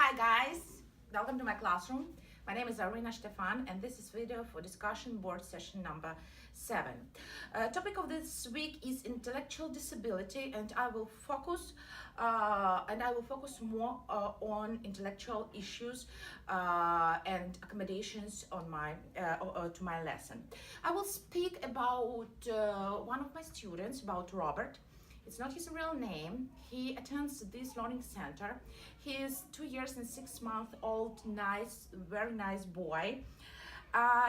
Hi guys, welcome to my classroom. My name is Arina Stefan and this is video for discussion board session number 7. Topic of this week is intellectual disability, and I will focus more on intellectual issues and accommodations on my to my lesson. I will speak about one of my students, about Robert. It's not his real name. He attends this learning center. He is 2 years and 6 months old, nice, very nice boy.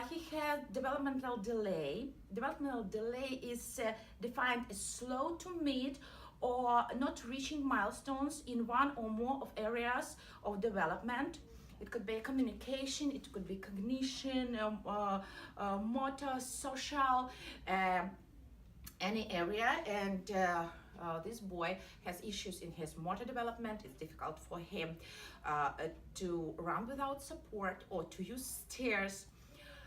He had developmental delay. Developmental delay is defined as slow to mid or not reaching milestones in one or more of areas of development. It could be communication, it could be cognition, motor, social, any area, and this boy has issues in his motor development. It's difficult for him to run without support or to use stairs.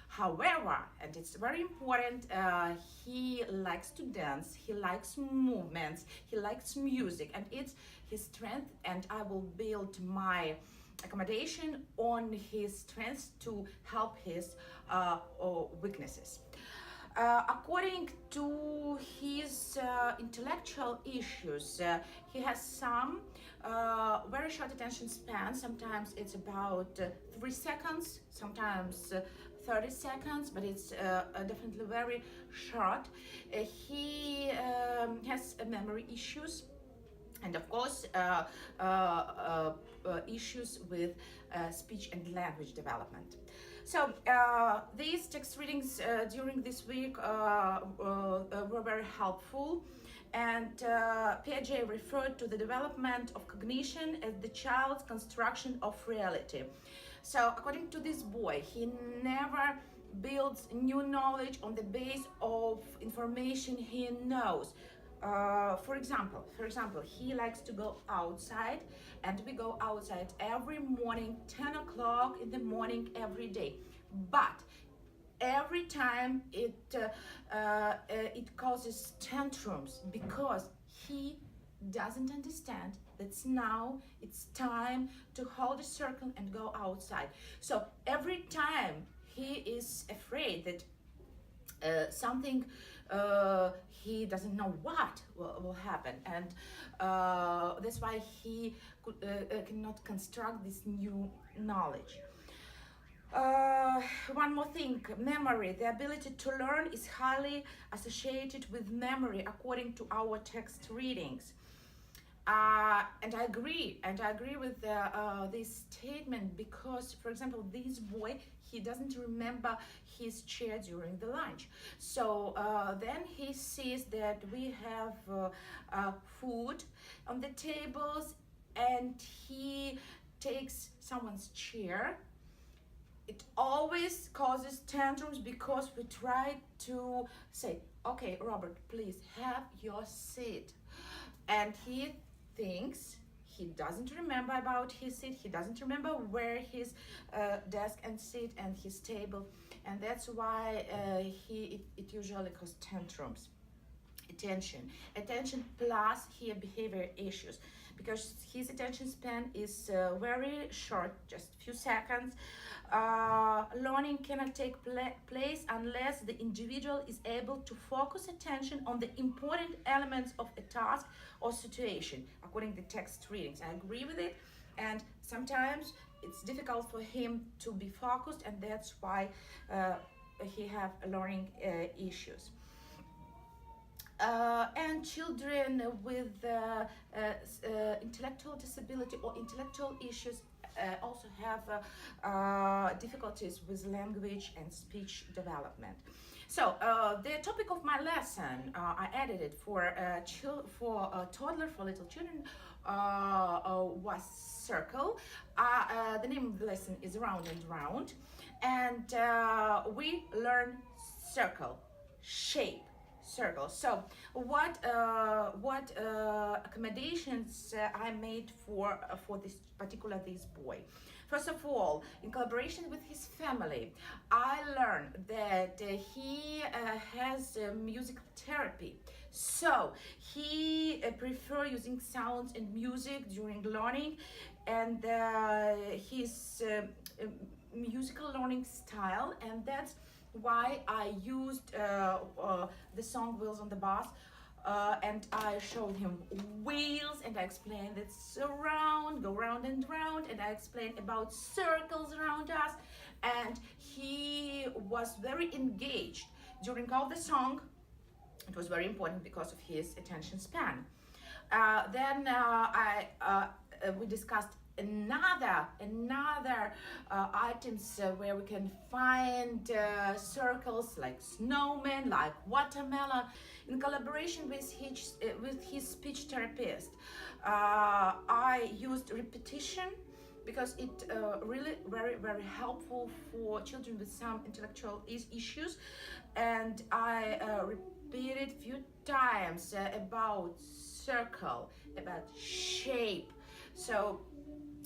However, and it's very important, he likes to dance, he likes movements, he likes music, and it's his strength, and I will build my accommodation on his strengths to help his weaknesses. According to his intellectual issues, he has some very short attention span. Sometimes it's about 3 seconds, sometimes 30 seconds, but it's definitely very short. He has memory issues, and of course issues with speech and language development. So these text readings during this week were very helpful, and Piaget referred to the development of cognition as the child's construction of reality. So according to this boy, he never builds new knowledge on the base of information he knows. For example, he likes to go outside, and we go outside every morning, 10 o'clock in the morning every day. But every time it causes tantrums because he doesn't understand that now it's time to hold a circle and go outside. So every time he is afraid that something he doesn't know what will happen, and that's why he cannot construct this new knowledge. One more thing, memory. The ability to learn is highly associated with memory according to our text readings. And I agree with this statement because, for example, this boy, he doesn't remember his chair during the lunch. So then he sees that we have food on the tables, and he takes someone's chair. It always causes tantrums because we try to say, okay, Robert, please have your seat. And he thinks he doesn't remember about his seat, he doesn't remember where his desk and seat and his table, and that's why it usually causes tantrums. Attention plus here behavior issues, because his attention span is very short, just few seconds. Learning cannot take place unless the individual is able to focus attention on the important elements of a task or situation, according to text readings. I agree with it, and sometimes it's difficult for him to be focused, and that's why he have learning issues. And children with intellectual disability or intellectual issues also have difficulties with language and speech development. So the topic of my lesson, I added it for toddler, for little children, was circle. The name of the lesson is Round and Round, and we learn circle, shape, circle. So what accommodations I made for this boy? First of all, in collaboration with his family, I learned that he has music therapy. So he prefer using sounds and music during learning, and his musical learning style, and that's why I used the song Wheels on the Bus. And I showed him wheels, and I explained it's around, go round and round, and I explained about circles around us, and he was very engaged during all the song. It was very important because of his attention span. We discussed another items where we can find circles like snowman, like watermelon, in collaboration with his speech therapist. I used repetition because it really very helpful for children with some intellectual issues, and I repeated few times about circle, about shape, so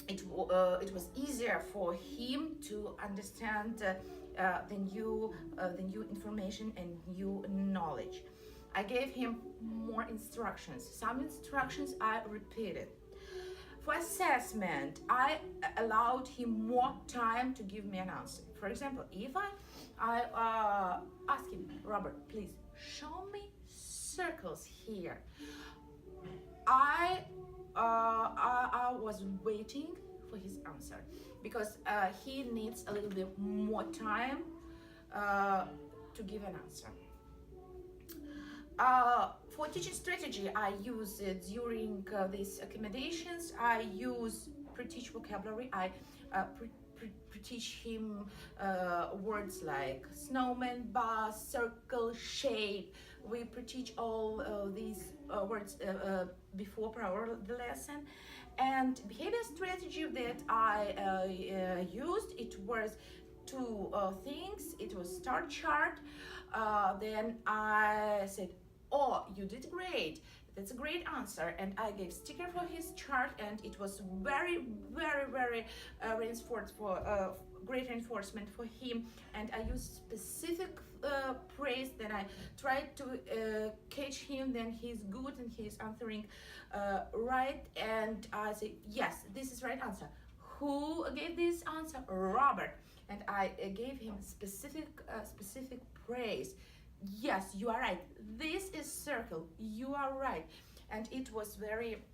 it was easier for him to understand the new information and new knowledge. I gave him more instructions. Some instructions I repeated. For assessment, I allowed him more time to give me an answer. For example, if I ask him, Robert, please show me circles here. I was waiting for his answer because he needs a little bit more time to give an answer. For teaching strategy, I use during these accommodations. I use pre-teach vocabulary. I teach him words like snowman, bus, circle, shape. We pre-teach all these words before the lesson. And behavior strategy that I used, it was two things. It was start chart. Then I said, oh, you did great. That's a great answer. And I gave sticker for his chart, and it was very reinforced for great reinforcement for him. And I used specific praise. Then I tried to catch him. Then he's good and he's answering right. And I say, yes, this is right answer. Who gave this answer? Robert. And I gave him specific praise. Yes, you are right. This is circle. You are right. And it was very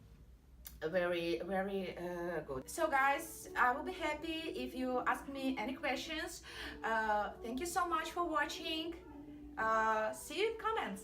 good. So guys, I will be happy if you ask me any questions. Thank you so much for watching. See you in comments.